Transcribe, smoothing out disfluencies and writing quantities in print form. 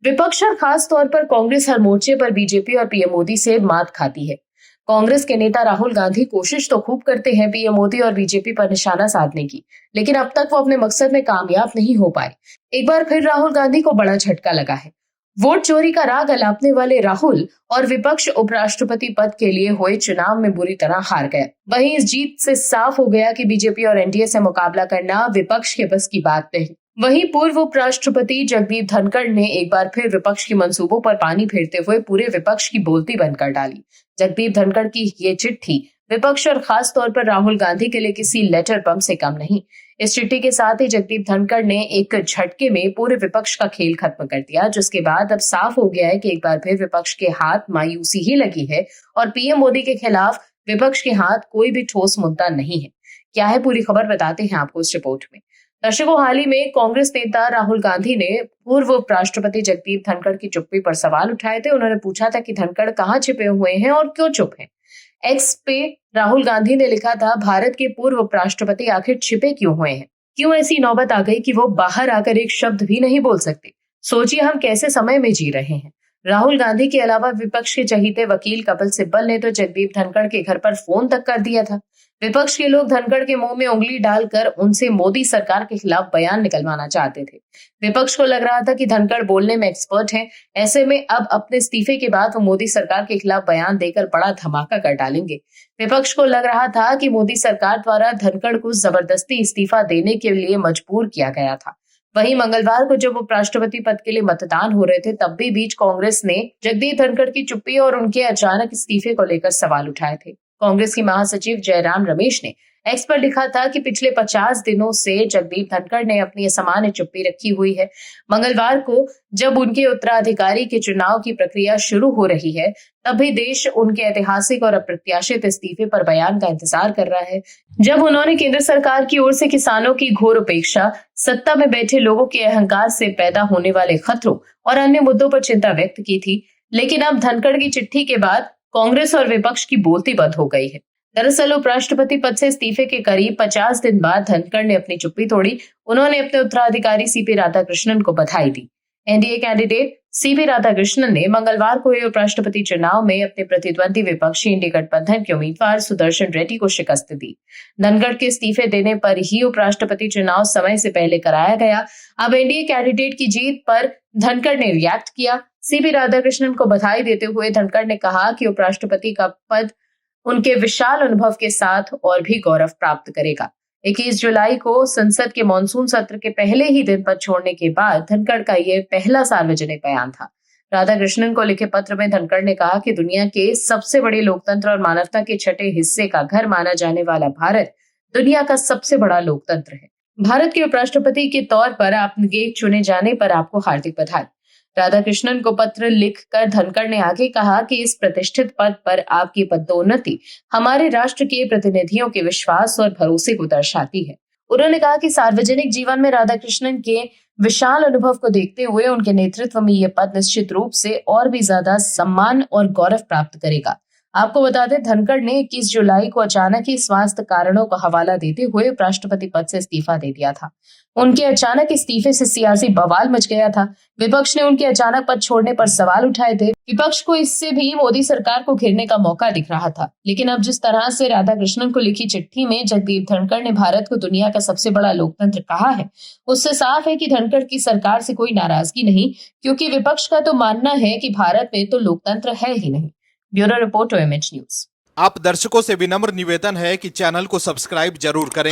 विपक्ष और खास तौर पर कांग्रेस हर मोर्चे पर बीजेपी और पीएम मोदी से मात खाती है। कांग्रेस के नेता राहुल गांधी कोशिश तो खूब करते हैं पीएम मोदी और बीजेपी पर निशाना साधने की, लेकिन अब तक वो अपने मकसद में कामयाब नहीं हो पाए। एक बार फिर राहुल गांधी को बड़ा झटका लगा है। वोट चोरी का राग अलापने वाले राहुल और विपक्ष उपराष्ट्रपति पद के लिए हुए चुनाव में बुरी तरह हार गए। वहीं इस जीत से साफ हो गया कि बीजेपी और एनडीए से मुकाबला करना विपक्ष के बस की बात नहीं। वहीं पूर्व उपराष्ट्रपति जगदीप धनखड़ ने एक बार फिर विपक्ष के मंसूबों पर पानी फेरते हुए पूरे विपक्ष की बोलती बंद कर डाली। जगदीप धनखड़ की ये चिट्ठी विपक्ष और खास तौर पर राहुल गांधी के लिए किसी लेटर बम से कम नहीं। इस चिट्ठी के साथ ही जगदीप धनखड़ ने एक झटके में पूरे विपक्ष का खेल खत्म कर दिया, जिसके बाद अब साफ हो गया है कि एक बार फिर विपक्ष के हाथ मायूसी ही लगी है और पीएम मोदी के खिलाफ विपक्ष के हाथ कोई भी ठोस मुद्दा नहीं है। क्या है पूरी खबर, बताते हैं आपको इस रिपोर्ट में। दर्शकों, हाल ही में कांग्रेस नेता राहुल गांधी ने पूर्व उपराष्ट्रपति जगदीप धनखड़ की चुप्पी पर सवाल उठाए थे। उन्होंने पूछा था कि धनखड़ कहाँ छिपे हुए हैं और क्यों चुप हैं। एक्स पे राहुल गांधी ने लिखा था, भारत के पूर्व उपराष्ट्रपति आखिर छिपे क्यों हुए हैं? क्यों ऐसी नौबत आ गई कि वो बाहर आकर एक शब्द भी नहीं बोल सकते? सोचिए हम कैसे समय में जी रहे हैं। राहुल गांधी के अलावा विपक्ष के चहीते वकील कपिल सिब्बल ने तो जगदीप धनखड़ के घर पर फोन तक कर दिया था। विपक्ष के लोग धनखड़ के मुंह में उंगली डालकर उनसे मोदी सरकार के खिलाफ बयान निकलवाना चाहते थे। विपक्ष को लग रहा था कि धनखड़ बोलने में एक्सपर्ट हैं, ऐसे में अब अपने इस्तीफे के बाद वो मोदी सरकार के खिलाफ बयान देकर बड़ा धमाका कर डालेंगे। विपक्ष को लग रहा था कि मोदी सरकार द्वारा धनखड़ को जबरदस्ती इस्तीफा देने के लिए मजबूर किया गया था। वहीं मंगलवार को जब उपराष्ट्रपति पद के लिए मतदान हो रहे थे, तब भी बीच कांग्रेस ने जगदीप धनखड़ की चुप्पी और उनके अचानक इस्तीफे को लेकर सवाल उठाए थे। कांग्रेस की महासचिव जयराम रमेश ने एक्स पर लिखा था कि पिछले 50 दिनों से जगदीप धनखड़ ने अपनी असामान्य चुप्पी रखी हुई है। मंगलवार को जब उनके उत्तराधिकारी के चुनाव की प्रक्रिया शुरू हो रही है, तब भी देश उनके ऐतिहासिक और अप्रत्याशित इस्तीफे पर बयान का इंतजार कर रहा है। जब उन्होंने केंद्र सरकार की ओर से किसानों की घोर उपेक्षा, सत्ता में बैठे लोगों के अहंकार से पैदा होने वाले खतरों और अन्य मुद्दों पर चिंता व्यक्त की थी। लेकिन अब धनखड़ की चिट्ठी के बाद कांग्रेस और विपक्ष की बोलती बंद हो गई है। दरअसल उपराष्ट्रपति पद से इस्तीफे के करीब 50 दिन बाद धनखड़ ने अपनी चुप्पी तोड़ी। उन्होंने अपने उत्तराधिकारी सीपी राधाकृष्णन को बधाई दी। एनडीए कैंडिडेट सीपी राधाकृष्णन ने मंगलवार को हुए उपराष्ट्रपति चुनाव में अपने प्रतिद्वंदी विपक्षी इंडिया गठबंधन के उम्मीदवार सुदर्शन रेड्डी को शिकस्त दी। धनखड़ के इस्तीफे देने पर ही उपराष्ट्रपति चुनाव समय से पहले कराया गया। अब एनडीए कैंडिडेट की जीत पर धनखड़ ने रिएक्ट किया। सीपी राधाकृष्णन को बधाई देते हुए धनखड़ ने कहा कि उपराष्ट्रपति का पद उनके विशाल अनुभव के साथ और भी गौरव प्राप्त करेगा। 21 जुलाई को संसद के मॉनसून सत्र के पहले ही दिन पद छोड़ने के बाद धनखड़ का यह पहला सार्वजनिक बयान था। राधाकृष्णन को लिखे पत्र में धनखड़ ने कहा कि दुनिया के सबसे बड़े लोकतंत्र और मानवता के छठे हिस्से का घर माना जाने वाला भारत दुनिया का सबसे बड़ा लोकतंत्र है। भारत के उपराष्ट्रपति के तौर पर आपके चुने जाने पर आपको हार्दिक बधाई। राधाकृष्णन को पत्र लिखकर धनखड़ ने आगे कहा कि इस प्रतिष्ठित पद पर आपकी पदोन्नति हमारे राष्ट्र के प्रतिनिधियों के विश्वास और भरोसे को दर्शाती है। उन्होंने कहा कि सार्वजनिक जीवन में राधाकृष्णन के विशाल अनुभव को देखते हुए उनके नेतृत्व में यह पद निश्चित रूप से और भी ज्यादा सम्मान और गौरव प्राप्त करेगा। आपको बता दें, धनखड़ ने 21 जुलाई को अचानक ही स्वास्थ्य कारणों का हवाला देते हुए उपराष्ट्रपति पद से इस्तीफा दे दिया था। उनके अचानक इस्तीफे से सियासी बवाल मच गया था। विपक्ष ने उनके अचानक पद छोड़ने पर सवाल उठाए थे। विपक्ष को इससे भी मोदी सरकार को घेरने का मौका दिख रहा था। लेकिन अब जिस तरह से राधाकृष्णन को लिखी चिट्ठी में जगदीप धनखड़ ने भारत को दुनिया का सबसे बड़ा लोकतंत्र कहा है, उससे साफ है कि धनखड़ की सरकार से कोई नाराजगी नहीं, क्योंकि विपक्ष का तो मानना है कि भारत में तो लोकतंत्र है ही नहीं। Bureau report OMH news. आप दर्शकों से विनम्र निवेदन है कि चैनल को सब्सक्राइब जरूर करें